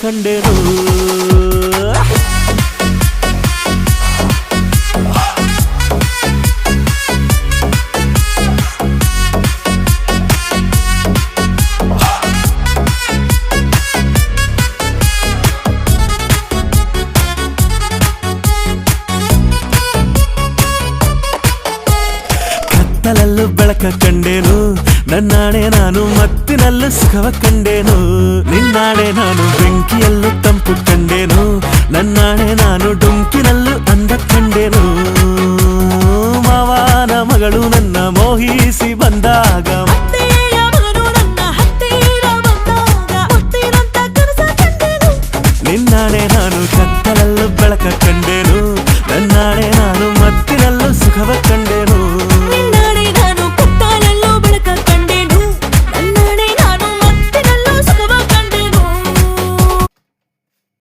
ಕಂಡೆನು ಕತ್ತಲಲ್ಲೂ ಬೆಳಕ ಕಂಡೇನು ನನ್ನಾಣೆ ನಾನು ಮತ್ತಿನಲ್ಲೂ ಸುಖವ ಕಂಡೇನು ನಿನ್ನಾಣೆ ನಾನು ಬೆಂಕಿಯಲ್ಲೂ ತಂಪು ಕಂಡೇನು ನನ್ನಾಣೆ ನಾನು ಡೊಂಕಿನಲ್ಲೂ ಅಂದ ಕಂಡೇನು ಮಾವನ ಮಗಳು ನನ್ನ ಮೋಹಿಸಿ ಬಂದಾಗ ನಿನ್ನಾಣೆ ನಾನು ಕತ್ತಲಲ್ಲೂ ಬೆಳಕ ಕಂಡೇನು ನನ್ನಾಣೆ ನಾನು ಮತ್ತಿನಲ್ಲೂ ಸುಖವ ಕಂಡೆ